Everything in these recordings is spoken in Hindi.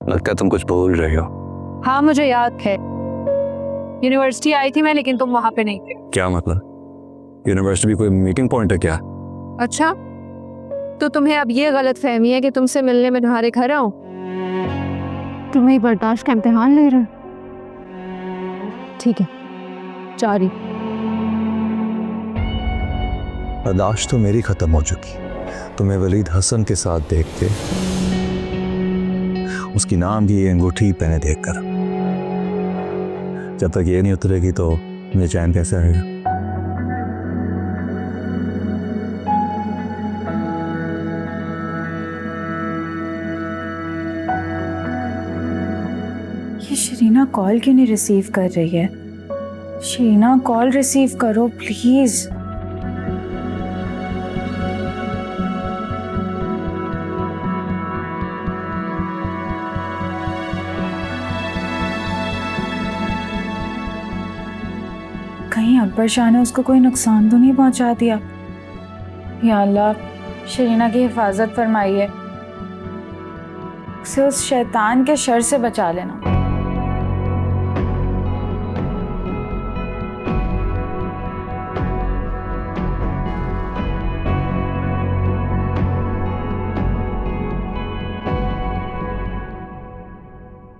लगता है तुम कुछ भूल रही हो। हाँ मुझे याद है, यूनिवर्सिटी आई थी मैं, लेकिन तुम वहां पे नहीं थे। क्या मतलब? यूनिवर्सिटी भी कोई मीटिंग पॉइंट है क्या? अच्छा, तो तुम्हें अब ये गलत फहमी है कि तुमसे मिलने में तुम्हारे घर आऊं? तुम्हें बर्दाश्त का इम्तिहान ले रहे हो? ठीक है, जारी। बर्दाश्त तो मेरी खत्म हो चुकी। तुम्हें वलीद हसन के साथ देख के, उसकी नाम की अंगूठी पहने देखकर, जब तक ये नहीं उतरेगी तो मुझे चैन कैसे आएगा? ये शरीना कॉल क्यों नहीं रिसीव कर रही है? शरीना कॉल रिसीव करो प्लीज। कहीं अकबर शाह ने उसको कोई नुकसान तो नहीं पहुंचा दिया? या अल्लाह, शरीना की हिफाजत फरमाइए, उसे उस शैतान के शर से बचा लेना।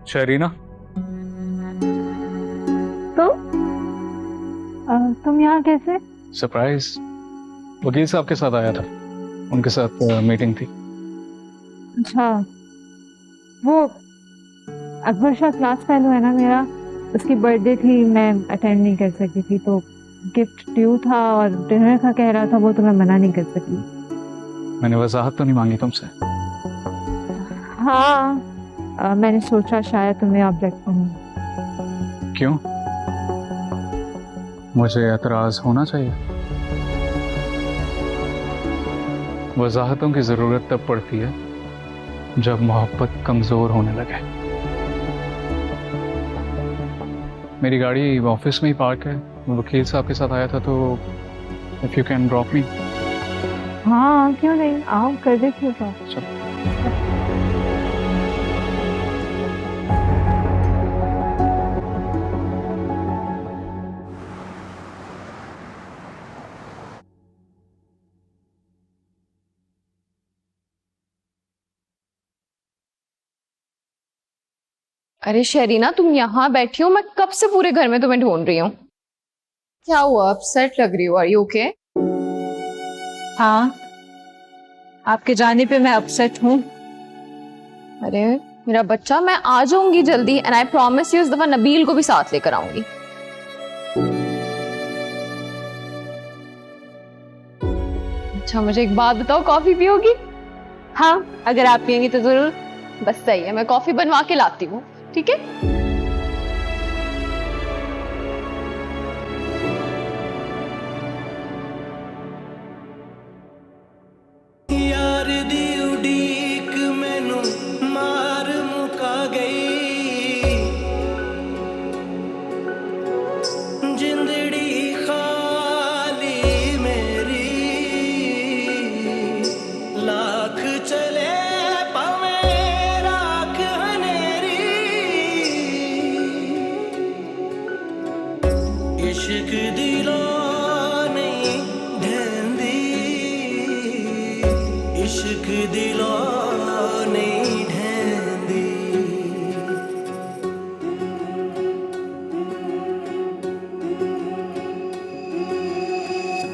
शरीना, तुम यहाँ कैसे? सरप्राइज। वकील साहब के साथ आया था, उनके साथ मीटिंग थी। अच्छा, वो अकबर शाह क्लास फेलो है ना मेरा, उसकी बर्थडे थी, मैं अटेंड नहीं कर सकी थी, तो गिफ्ट ड्यू था और डिनर का कह रहा था वो, तो मैं मना नहीं कर सकी। मैंने वजाहत तो नहीं मांगी तुमसे? हाँ, मैंने सोचा शायद तुम्हें ऑब्जेक्ट हो। क्यों? मुझे एतराज होना चाहिए? वजाहतों की जरूरत तब पड़ती है जब मोहब्बत कमजोर होने लगे। मेरी गाड़ी ऑफिस में ही पार्क है, मैं वकील साहब के साथ आया था, तो if you can drop me. हाँ क्यों नहीं, आओ कर देखिए। चलो। अरे शरीना, तुम यहाँ बैठी हो, मैं कब से पूरे घर में तुम्हें ढूंढ रही हूँ। क्या हुआ, अपसेट लग रही हो? Are you okay? हाँ, आपके जाने पे मैं अपसेट हूँ। अरे मेरा बच्चा, मैं आ जाऊंगी जल्दी, एंड आई प्रॉमिस यू इस दफा नबील को भी साथ लेकर आऊंगी। अच्छा मुझे एक बात बताओ, कॉफी पियोगी? हाँ, अगर आप पियेंगी तो जरूर। बस सही है, मैं कॉफी बनवा के लाती हूँ, ठीक है? यार दी उडीक मैनू मार मुका गई, जिंदड़ी खाली मेरी, लाख चले पावे राख हनेरी, इश्क दिलों नहीं ढेंदी, इश्क दिलों नहीं ढेंदी।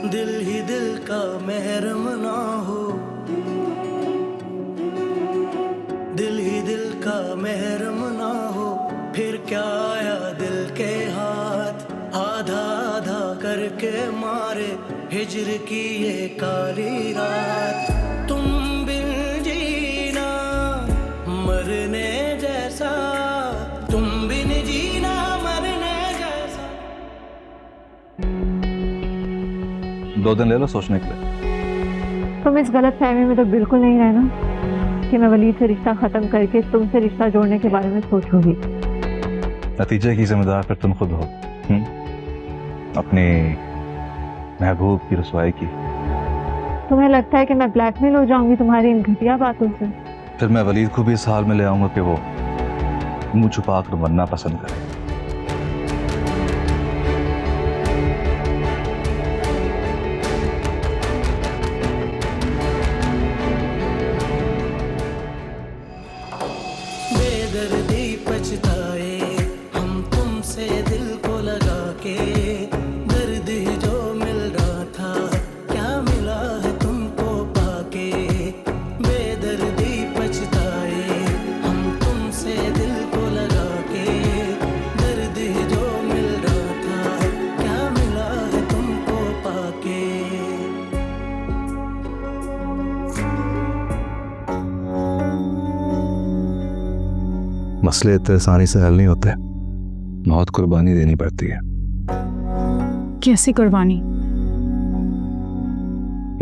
दिल ही दिल का महरम ना हो, दिल ही दिल का महरम ना हो, फिर क्या आया दिल के हाथ, आधा आधा करके मारे हिजर की ये काली रात। तुम बिन जीना मरने जैसा, तुम बिन जीना मरने जैसा। 2 दिन ले लो सोचने के लिए। तुम इस गलत फहमी में तो बिल्कुल नहीं रहना कि मैं वलीद से रिश्ता खत्म करके तुमसे रिश्ता जोड़ने के बारे में सोचूंगी। नतीजे की जिम्मेदार फिर तुम खुद हो। अपनी महबूब की रुसवाई की। तुम्हें लगता है कि मैं ब्लैकमेल हो जाऊंगी तुम्हारी इन घटिया बातों से? फिर मैं वलीद को भी इस हाल में ले आऊंगा कि वो मुंह छुपा कर मरना पसंद करें। बेदर्दी पछताए हम तुमसे दिल को लगा के, दर्द ही जो मिल रहा था क्या मिला है तुमको पाके। बेदर्दी पछताए हम तुमसे दिल को लगा के, दर्द ही जो मिल रहा था क्या मिला है तुमको पाके। मसले इतने आसानी से हल नहीं होते, बहुत कुर्बानी देनी पड़ती है। कैसी कुर्बानी?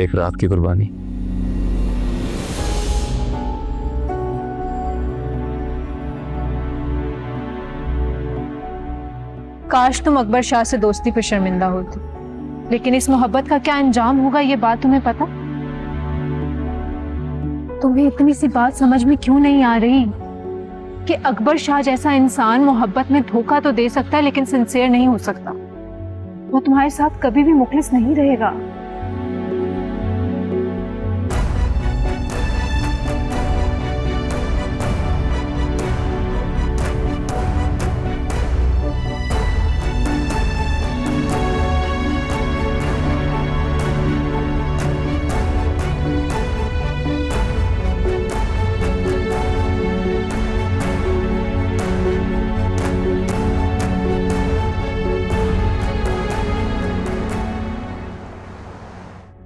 एक रात की कुर्बानी। काश तुम अकबर शाह से दोस्ती पे शर्मिंदा होती, लेकिन इस मोहब्बत का क्या अंजाम होगा ये बात तुम्हें पता? तुम्हें इतनी सी बात समझ में क्यों नहीं आ रही कि अकबर शाह जैसा इंसान मोहब्बत में धोखा तो दे सकता है लेकिन सिंसियर नहीं हो सकता। वो तुम्हारे साथ कभी भी मुखलिस नहीं रहेगा।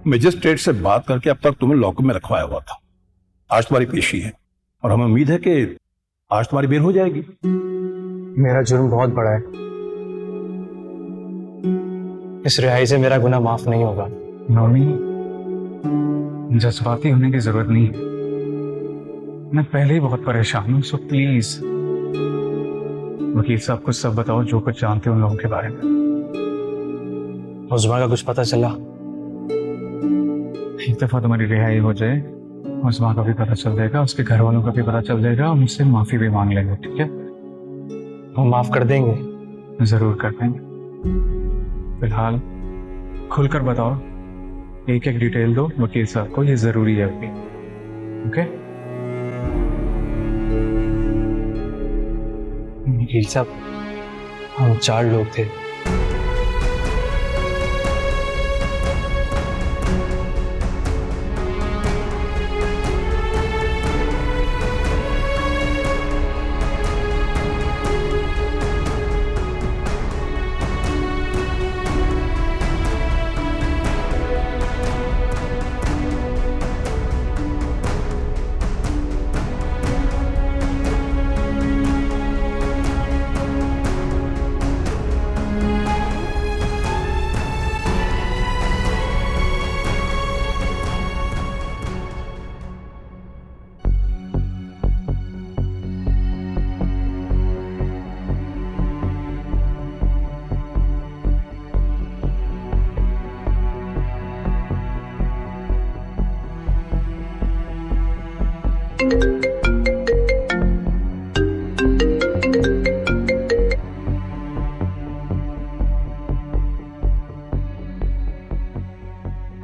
मजिस्ट्रेट से बात करके अब तक तुम्हें लॉकअप में रखवाया हुआ था। आज तुम्हारी पेशी है और हमें उम्मीद है कि आज तुम्हारी बेल हो जाएगी। मेरा जुर्म बहुत बड़ा है, इस रिहाई से मेरा गुनाह माफ नहीं होगा। नौमी, जज्बाती होने की जरूरत नहीं है। मैं पहले ही बहुत परेशान हूँ, सो प्लीज वकील साहब कुछ सब बताओ जो कुछ जानते हो उन लोगों के बारे में। उस्मा का कुछ पता चला? एक दफा तुम्हारी रिहाई हो जाए, उस्मा का भी पता चल जाएगा, उसके घर वालों का भी पता चल जाएगा, हम उससे माफी भी मांग लेंगे, ठीक है? हम माफ कर देंगे। जरूर कर देंगे। फिलहाल खुलकर बताओ, एक एक डिटेल दो वकील साहब को, ये जरूरी है अभी। ओके? वकील साहब, हम 4 लोग थे।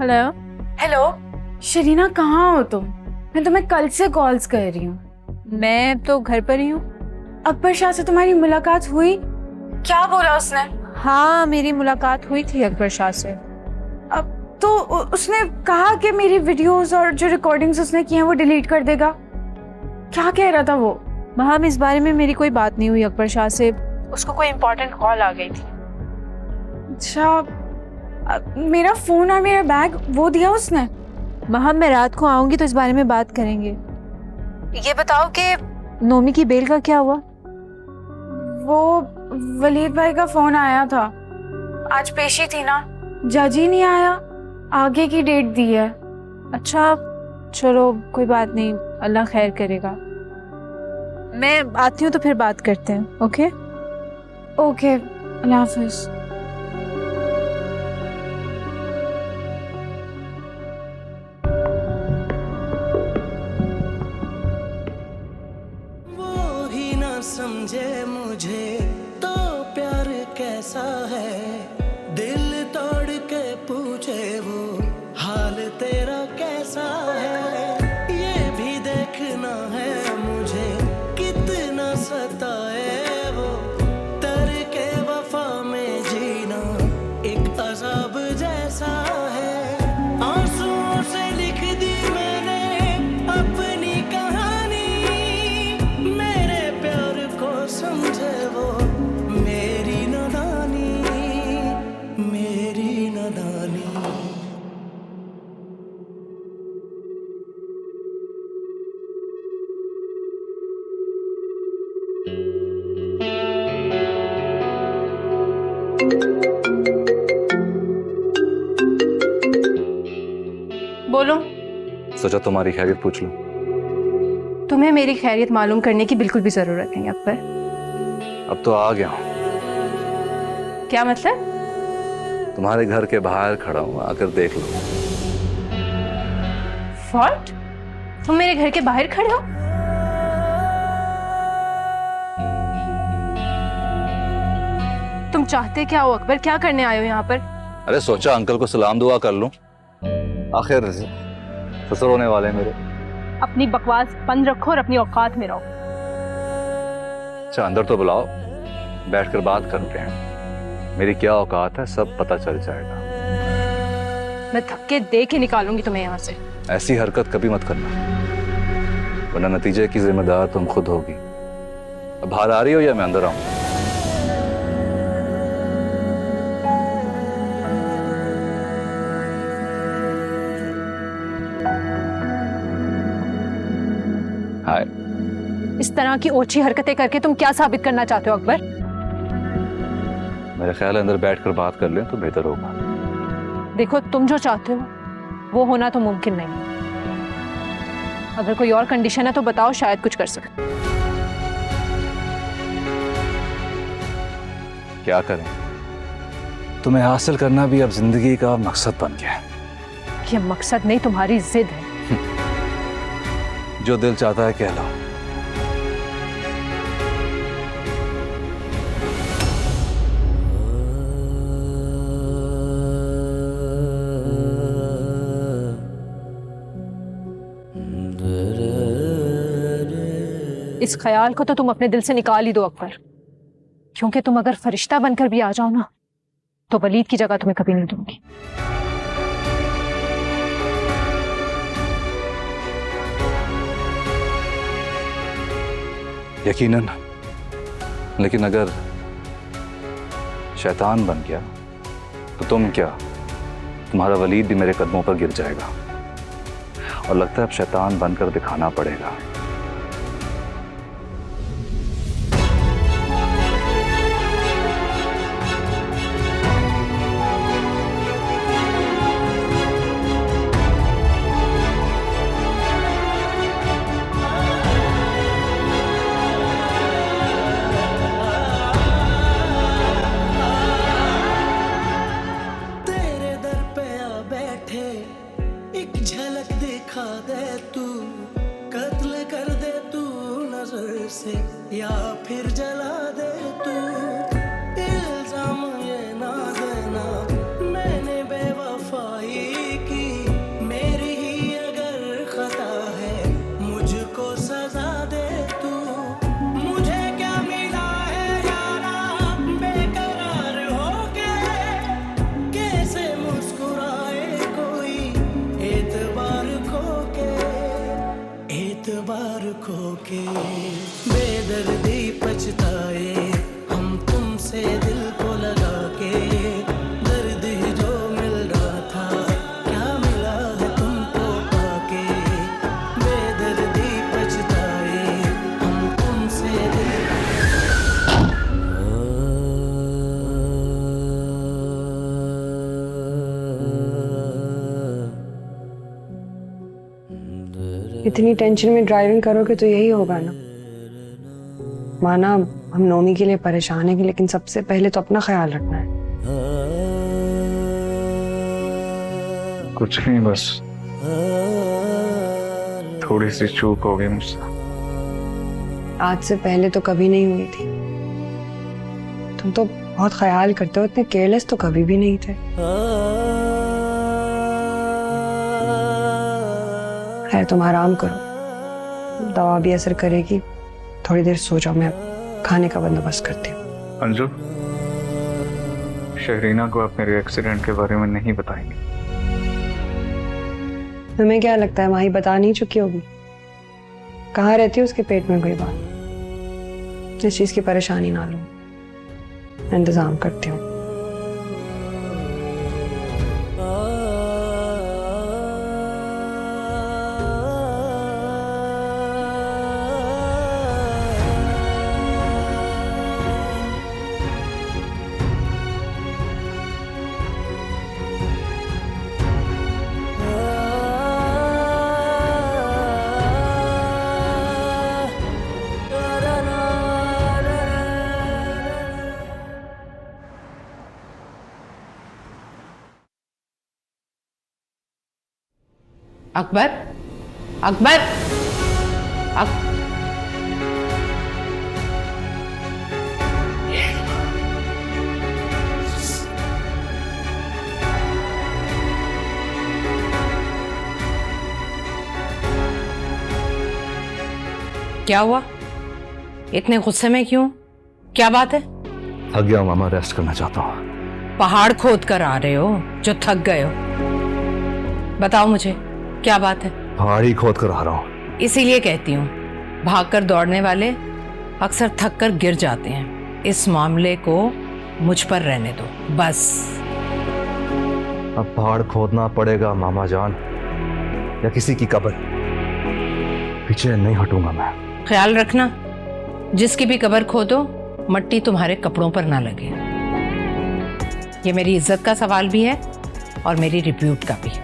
हेलो हेलो, शरीना कहाँ हो तुम? मैं तुम्हें कल से कॉल्स कर रही हूँ। मैं तो घर पर ही हूँ। अकबर शाह से तुम्हारी मुलाकात हुई? क्या बोला उसने? हाँ, मेरी मुलाकात हुई थी अकबर शाह से। अब तो उसने कहा कि मेरी वीडियोस और जो रिकॉर्डिंग्स उसने की हैं वो डिलीट कर देगा। क्या कह रहा था वो? महम, इस बारे में मेरी कोई बात नहीं हुई अकबर शाह से। उसको कोई इम्पोर्टेंट कॉल आ गई थी। अच्छा, मेरा फोन और मेरा बैग वो दिया उसने? महम, मैं रात को आऊंगी तो इस बारे में बात करेंगे। ये बताओ कि नोमी की बेल का क्या हुआ? वो वलीद भाई का फोन आया था, आज पेशी थी ना, जज ही नहीं आया, आगे की डेट दी है। अच्छा, चलो कोई बात नहीं, अल्लाह खैर करेगा। मैं आती हूँ तो फिर बात करते हैं। ओके ओके, अल्लाह हाफिज। वो ही ना समझे सोचा तुम्हारी खैरियत पूछ लूं। तुम्हें मेरी खैरियत मालूम करने की बिल्कुल भी जरूरत नहीं अकबर। अब तो आ गया हूं, क्या मतलब? तुम्हारे घर के बाहर खड़ा हूं, आकर देख लो। व्हाट? तुम मेरे घर के बाहर खड़े हो? तुम चाहते क्या हो अकबर? क्या करने आए हो यहाँ पर? अरे सोचा अंकल को सलाम दुआ कर लूं, आखिर ससुर होने वाले हैं मेरे। अपनी बकवास बंद रखो और अपनी औकात में रहो। अच्छा अंदर तो बुलाओ, बैठकर बात करते हैं। मेरी क्या औकात है सब पता चल जाएगा। मैं धक्के दे के निकालूंगी तुम्हें यहाँ से। ऐसी हरकत कभी मत करना, वरना नतीजे की जिम्मेदार तुम खुद होगी। अब बाहर आ रही हो या मैं अंदर आऊं? हाय। इस तरह की ओछी हरकतें करके तुम क्या साबित करना चाहते हो अकबर? मेरा ख्याल है अंदर बैठकर बात कर लें तो बेहतर होगा। देखो, तुम जो चाहते हो वो होना तो मुमकिन नहीं। अगर कोई और कंडीशन है तो बताओ, शायद कुछ कर सकते। क्या करें, तुम्हें हासिल करना भी अब जिंदगी का मकसद बन गया है। ये मकसद नहीं, तुम्हारी जिद है। जो दिल चाहता है कह लो। इस ख्याल को तो तुम अपने दिल से निकाल ही दो अकबर, क्योंकि तुम अगर फरिश्ता बनकर भी आ जाओ ना तो वलीद की जगह तुम्हें कभी नहीं दूंगी। यकीनन, लेकिन अगर शैतान बन गया तो तुम क्या, तुम्हारा वलीद भी मेरे कदमों पर गिर जाएगा। और लगता है अब शैतान बनकर दिखाना पड़ेगा। तेरे दर पे आ बैठे, एक झलक दिखा दे तू, कत्ल कर दे तू नजर से या फिर जला दे तू। इल्जाम ये ना देना मैंने बेवफाई की, मेरी ही अगर खता है मुझको सजा दे तू। मुझे क्या मिला है यारा बेकरार होके, कैसे मुस्कुराए कोई एतबार खो के बेदर्दी पछताए हम तुमसे दिल को लगा के। दर्द ही जो मिल रहा था क्या मिला है तुमको पाके। बेदर्दी पछताए हम तुमसे दिल इतनी टेंशन में ड्राइविंग करोगे तो यही होगा ना। माना हम नोमी के लिए परेशान हैं, लेकिन सबसे पहले तो अपना ख्याल रखना है। कुछ नहीं, बस थोड़ी सी चूक हो गई मुझसे। आज से पहले तो कभी नहीं हुई थी। तुम तो बहुत ख्याल करते हो, इतने केयरलेस तो कभी भी नहीं थे। है, तुम आराम करो, दवा भी असर करेगी। थोड़ी देर सो जाओ, मैं खाने का बंदोबस्त करती हूँ। अंजू, शहरीना को आप मेरे एक्सीडेंट के बारे में नहीं बताएंगे? तुम्हें क्या लगता है माही बता नहीं चुकी होगी? कहाँ रहती है उसके पेट में कोई बात? इस चीज की परेशानी ना लो, मैं इंतजाम करती हूँ। अकबर, अकबर, क्या हुआ? इतने गुस्से में क्यों? क्या बात है? थक गया हूं मामा, रेस्ट करना चाहता हूँ। पहाड़ खोद कर आ रहे हो जो थक गए हो? बताओ मुझे, क्या बात है? पहाड़ ही खोद कर आ रहा हूँ। इसीलिए कहती हूँ, भागकर दौड़ने वाले अक्सर थक कर गिर जाते हैं। इस मामले को मुझ पर रहने दो बस। अब पहाड़ खोदना पड़ेगा मामा जान, या किसी की कब्र, पीछे नहीं हटूंगा मैं। ख्याल रखना, जिसकी भी कब्र खोदो मट्टी तुम्हारे कपड़ों पर ना लगे। ये मेरी इज्जत का सवाल भी है और मेरी रिप्यूट का भी।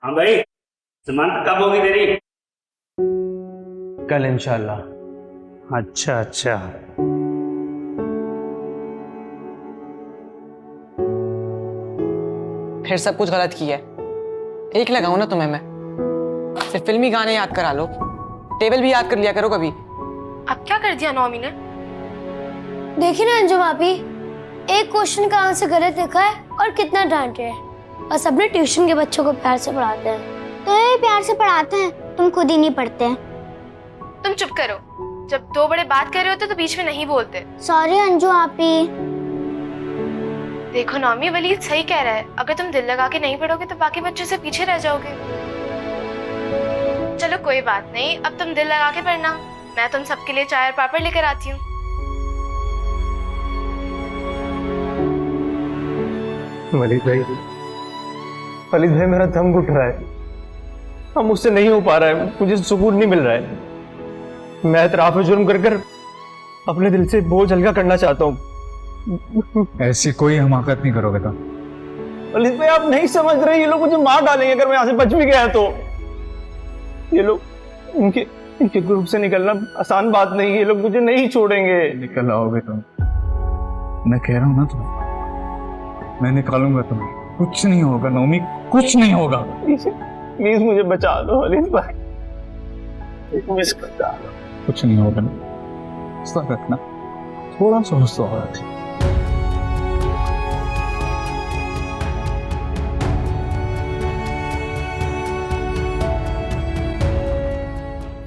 हाँ भाई, जमानत कब होगी तेरी? कल इंशाल्लाह। अच्छा अच्छा। फिर सब कुछ गलत किया है। एक लगाऊं ना तुम्हें मैं? सिर्फ फिल्मी गाने याद करा लो, टेबल भी याद कर लिया करो कभी। अब क्या कर दिया नौमी ने? देखिए ना अंजू भाभी, एक क्वेश्चन का आंसर गलत लिखा है और कितना डांट रहे हैं। और सबने ट्यूशन के बच्चों को प्यार से पढ़ाते हैं। तो ये प्यार से पढ़ाते हैं, तुम खुद ही नहीं पढ़ते हैं। तुम चुप करो, जब दो बड़े बात कर रहे होते तो बीच में नहीं बोलते। सॉरी अंजू आपी। देखो नौमी, वलीद सही कह रहा है, अगर तुम दिल लगा के नहीं पढ़ोगे तो बाकी बच्चों से पीछे रह जाओगे। चलो कोई बात नहीं, अब तुम दिल लगा के पढ़ना, मैं तुम सबके लिए चाय और पापड़ लेकर आती हूँ। वलीद भाई, मेरा दम घुट रहा है। अब मुझसे नहीं हो पा रहा है, मुझे सुकून नहीं मिल रहा है। मैं इतराफ जुर्म कर कर अपने दिल से बोझ हल्का करना चाहता हूँ। ऐसी कोई हमाकत नहीं करोगे तुम। वलीद भाई, आप नहीं समझ रहे, ये लोग मुझे मार डालेंगे अगर मैं यहाँ से बच भी गया तो। ये लोग, इनके ग्रुप से निकलना आसान बात नहीं है। ये लोग मुझे नहीं छोड़ेंगे। निकल आओगे तुम, मैं कह रहा हूँ ना तुम, मैं निकालूंगा तुम्हें। कुछ नहीं होगा नौमी, कुछ नहीं होगा। प्लीज मुझे बचा दो वलीद भाई, मिस बचा दो। कुछ नहीं होगा, हौसला रखना, थोड़ा सा हौसला रखना।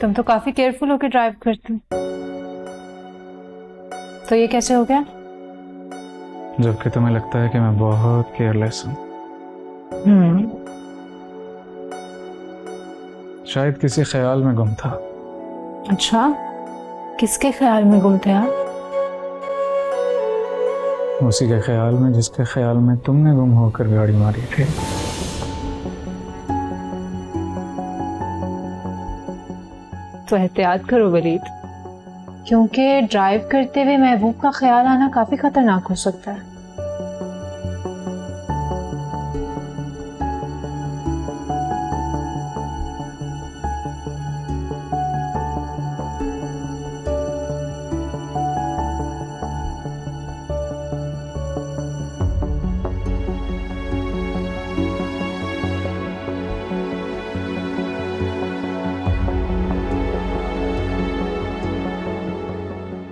तुम तो काफी केयरफुल होकर ड्राइव करते हो, तो ये कैसे हो गया? जबकि तुम्हें लगता है कि मैं बहुत केयरलेस हूँ। शायद किसी ख्याल में गुम था। अच्छा, किसके ख्याल में गुम थे आप? उसी के ख्याल में जिसके ख्याल में तुमने गुम होकर गाड़ी मारी थी। तो एहतियात करो वलीद, क्योंकि ड्राइव करते हुए महबूब का ख्याल आना काफी खतरनाक हो सकता है।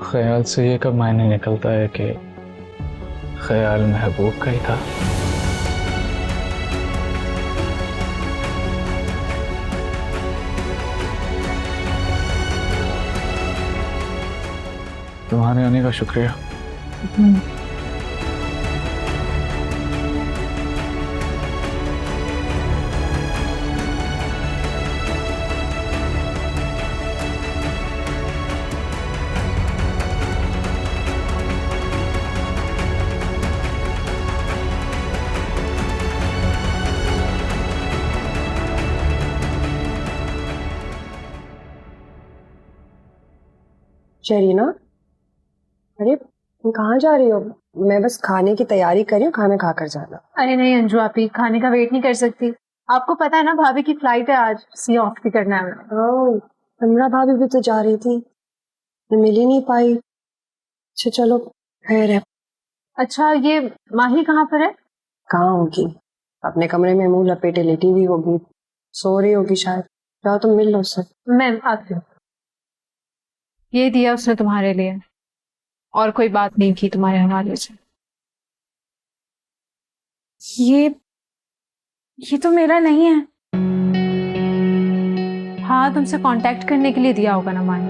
ख्याल से ये कब मायने निकलता है कि ख्याल महबूब का ही था। तुम्हारे आने का शुक्रिया। शरीना, अरे तुम कहाँ जा रही हो? मैं बस खाने की तैयारी कर रही हूँ, खाना खाकर जाना। अरे नहीं अंजू आपी, खाने का वेट नहीं कर सकती। आपको पता है ना भाभी की फ्लाइट है आज, सी ऑफ भी करना है। कमरा भाभी भी तो जा रही थी, मैं मिल ही नहीं पाई। अच्छा चलो खैर है। अच्छा ये माही कहाँ पर है? कहाँ होगी, अपने कमरे में मुंह लपेटे लेटी हुई होगी, सो रही होगी शायद। जाओ तुम मिल लो उससे। मैं आती हूँ। ये दिया उसने तुम्हारे लिए, और कोई बात नहीं की तुम्हारे हवाले से। ये तो मेरा नहीं है। हाँ तुमसे कांटेक्ट करने के लिए दिया होगा ना माही।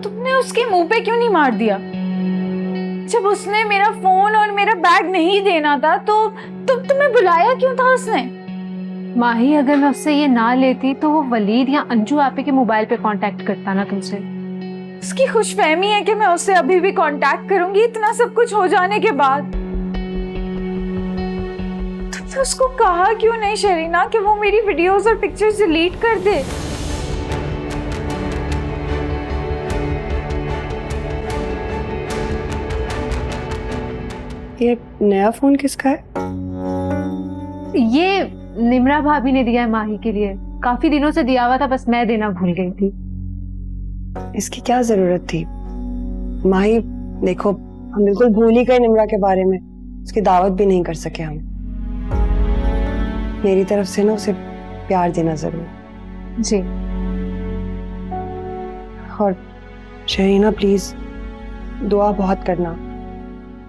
तुमने उसके मुंह पे क्यों नहीं मार दिया? जब उसने मेरा फोन और मेरा बैग नहीं देना था तो तुम्हें बुलाया क्यों था उसने? माही अगर मैं उससे ये ना लेती तो वो वलीद या अंजू आपे के मोबाइल पे कांटेक्ट करता ना तुमसे। उसकी खुशफहमी है कि मैं उससे अभी भी कांटेक्ट करूंगी इतना सब कुछ हो जाने के बाद। तुमने उसको कहा क्यों नहीं शरीना कि वो मेरी वीडियोस और पिक्चर्स डिलीट कर दे? ये नया फोन किसका है? ये निम्रा भाभी ने दिया है माही के लिए, काफी दिनों से दिया हुआ था, बस मैं देना भूल गई थी। इसकी क्या जरूरत थी? माही देखो, हम बिल्कुल भूल ही गए निम्रा के बारे में, उसकी दावत भी नहीं कर सके हम। मेरी तरफ से ना उसे प्यार देना जरूर। जी। और शरीना प्लीज दुआ बहुत करना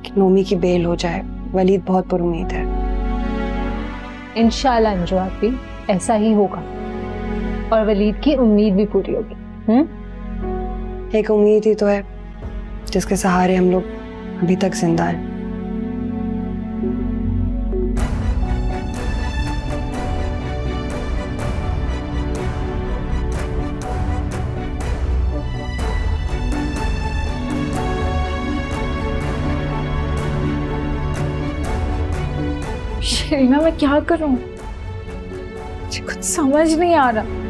कि नोमी की बेल हो जाए, वलीद बहुत पुरुमीद है। इंशाल्लाह अंजू आपी ऐसा ही होगा, और वलीद की उम्मीद भी पूरी होगी। एक उम्मीद ही तो है जिसके सहारे हम लोग अभी तक जिंदा हैं। शरीना मैं क्या करूं? मुझे कुछ समझ नहीं आ रहा।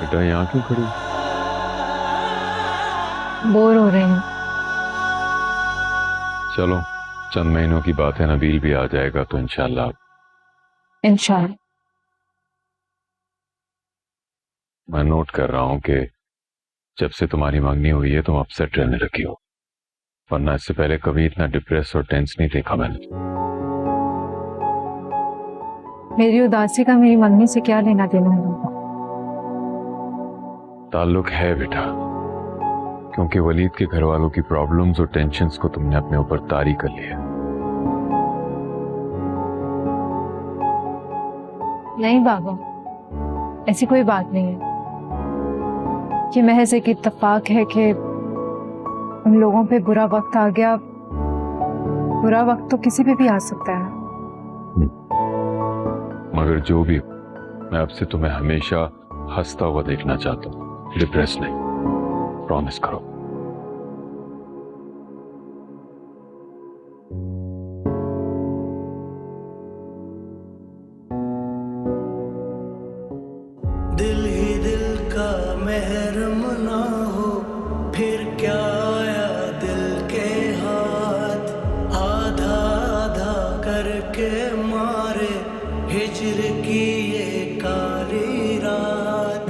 बेटा यहाँ क्यों खड़ी? बोर हो रहे हैं। चलो चंद महीनों की बात है, नबील भी आ जाएगा तो इंशाल्लाह। मैं नोट कर रहा हूं कि जब से तुम्हारी मंगनी हुई है तुम अपसेट रहने लगी हो, वरना इससे पहले कभी इतना डिप्रेस और टेंस नहीं देखा मैंने। मेरी उदासी का मेरी मंगनी से क्या लेना देना है? ताल्लुक है बेटा, क्योंकि वलीद के घर वालों की प्रॉब्लम्स और टेंशन्स को तुमने अपने ऊपर तारी कर लिया। नहीं बाबा, ऐसी कोई बात नहीं है। ये महज एक इत्तेफाक है कि उन लोगों पे बुरा वक्त आ गया। बुरा वक्त तो किसी पे भी आ सकता है। मगर जो भी हो, मैं अब से तुम्हें हमेशा हंसता हुआ देखना चाहता हूँ, डिप्रेस नहीं। प्रॉमिस करो। दिल ही दिल का महरम ना हो फिर क्या आया दिल के हाथ, आधा आधा करके मारे हिजर की ये काली रात।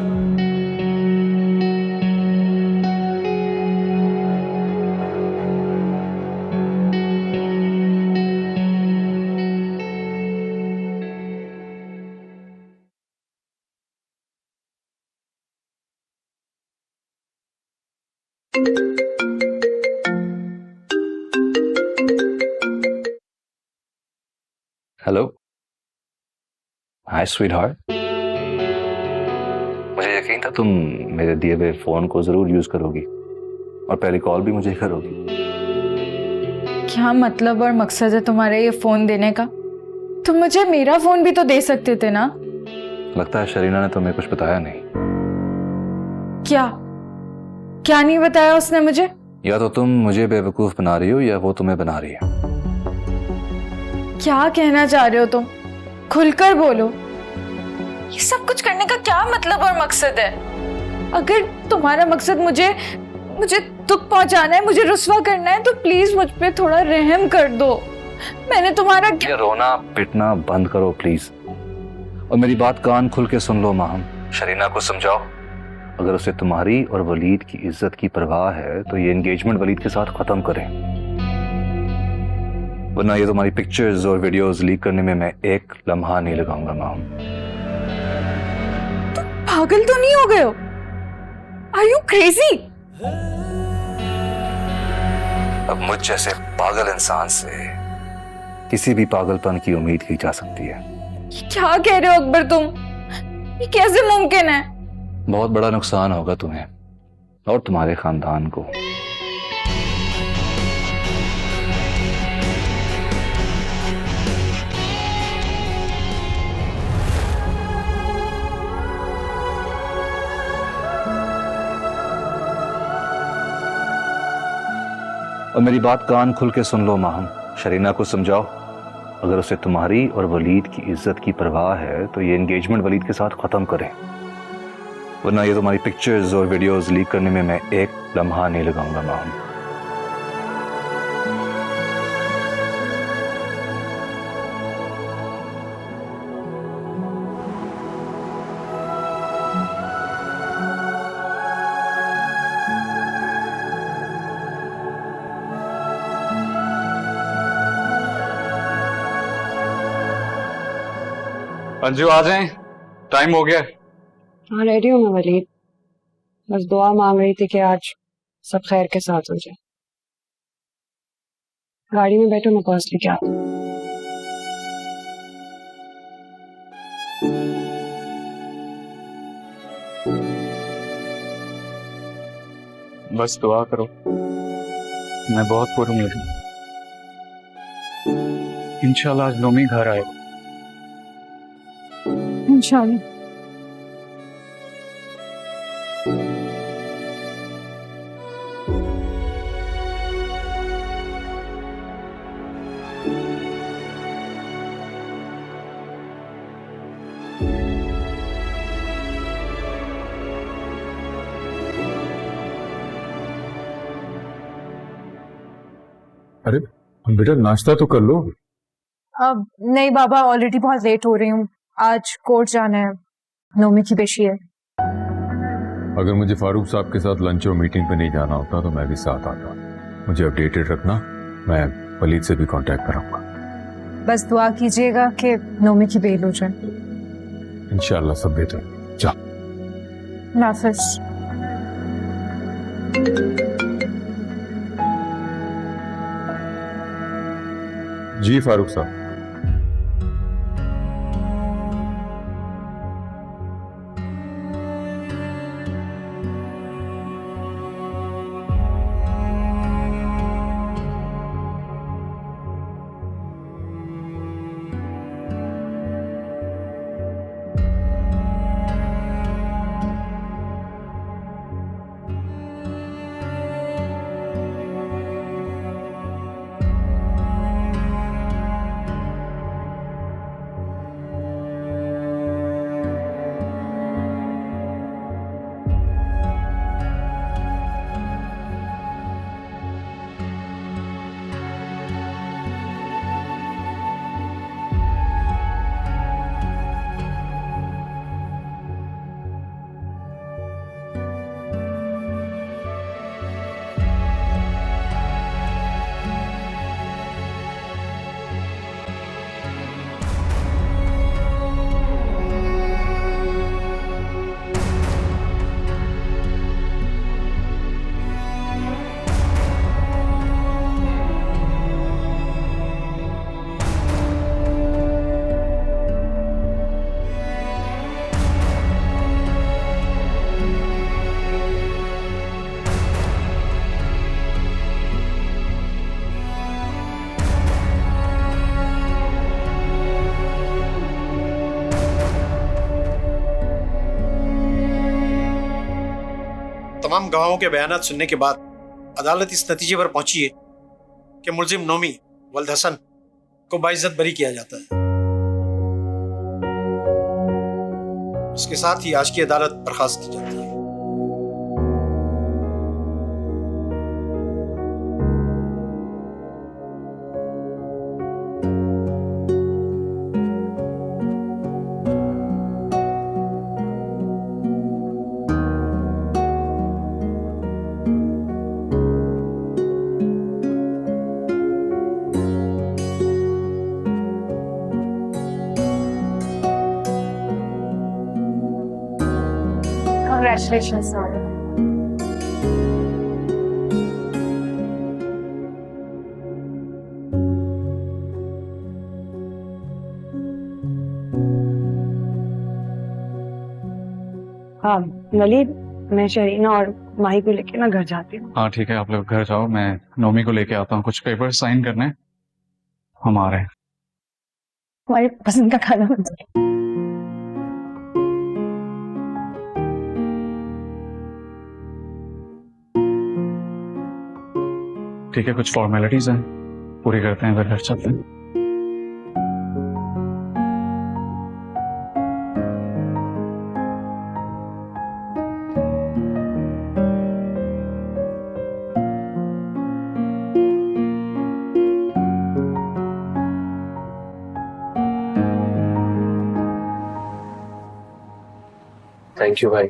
हेलो, हाय स्वीट हार्ट। मुझे यकीन था तुम मेरे दिए हुए फोन को जरूर यूज करोगी और पहली कॉल भी मुझे करोगी। क्या मतलब और मकसद है तुम्हारे ये फोन देने का? तुम मुझे मेरा फोन भी तो दे सकते थे ना। लगता है शरीना ने तुम्हें कुछ बताया नहीं। क्या क्या नहीं बताया उसने मुझे? या तो तुम मुझे बेवकूफ बना रही हो या वो तुम्हें बना रही है। क्या कहना चाह रहे हो तुम? खुलकर बोलो। ये सब कुछ करने का क्या मतलब और मकसद है? अगर तुम्हारा मकसद मुझे दुख पहुंचाना है, मुझे रुस्वा करना है, तो प्लीज मुझ पे थोड़ा रहम कर दो। मैंने तुम्हारा ये रोना पिटना बंद करो प्लीज, और मेरी बात कान खुल के सुन लो माहम। शरीना को समझाओ, अगर उसे तुम्हारी और वलीद की इज्जत की परवाह है तो ये एंगेजमेंट वलीद के साथ खत्म करें, वरना ये तुम्हारी पिक्चर्स और वीडियोस लीक करने में मैं एक लम्हा नहीं लगाऊंगा माहम। पागल तो नहीं हो गए हो? Are you crazy? अब मुझ जैसे पागल इंसान से किसी भी पागलपन की उम्मीद की जा सकती है। क्या कह रहे हो अकबर तुम? ये कैसे मुमकिन है? बहुत बड़ा नुकसान होगा तुम्हें और तुम्हारे खानदान को। और मेरी बात कान खुल के सुन लो माहम। शरीना को समझाओ, अगर उसे तुम्हारी और वलीद की इज्जत की परवाह है तो ये एंगेजमेंट वलीद के साथ खत्म करें, वरना ये तुम्हारी पिक्चर्स और वीडियोस लीक करने में मैं एक लम्हा नहीं लगाऊंगा माहम। अंजू आ जाएं, टाइम हो गया। हाँ रेडी हूँ मैं वलीद, बस दुआ मांग रही थी कि आज सब खैर के साथ हो जाए। गाड़ी में बैठो, मैं पर्स लेके आता हूँ। बस दुआ करो, मैं बहुत पुरुद हूँ। इंशाल्लाह आज नोमी घर आएगा। इंशाल्लाह। अरे बेटा नाश्ता तो कर लो। अब नहीं बाबा, ऑलरेडी बहुत लेट हो रही हूँ। आज कोर्ट जाना है, नोमी की पेशी है। अगर मुझे फारूक साहब के साथ लंच और मीटिंग पे नहीं जाना होता तो मैं भी साथ आता। मुझे अपडेटेड रखना, मैं वलीद से भी कांटेक्ट कराऊंगा। बस दुआ कीजिएगा कि नोमी की बेल हो जाए। इंशाल्लाह सब बेहतर। जा नाफिस। जी फारूक साहब। तमाम गवाहों के बयानात सुनने के बाद अदालत इस नतीजे पर पहुंची है कि मुलजिम नोमी वल्द हसन को बाइज्जत बरी किया जाता है। उसके साथ ही आज की अदालत बर्खास्त की जाती है। Congratulations, sir. हाँ वलीद, मैं शरीना और माही को लेके ना घर जाती हूँ। हाँ ठीक है, आप लोग घर जाओ, मैं नोमी को लेके आता हूँ। कुछ पेपर साइन करने हैं, हम आ रहे हैं। हमारी पसंद का खाना बन जाए। ठीक है, कुछ फॉर्मेलिटीज हैं, पूरी करते हैं, फिर घर चलते हैं। थैंक यू भाई।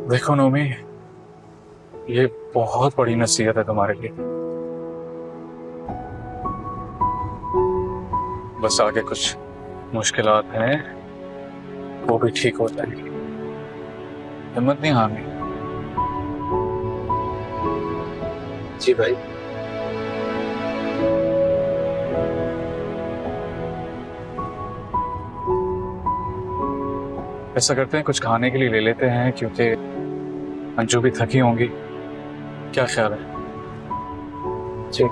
देखो नोमी, ये बहुत बड़ी नसीहत है तुम्हारे लिए। बस आगे कुछ मुश्किलात हैं, वो भी ठीक हो जाएंगी। हिम्मत नहीं हारनी। जी भाई। ऐसा करते हैं, कुछ खाने के लिए ले लेते हैं, क्योंकि अंजू भी थकी होंगी। क्या ख्याल है? जी।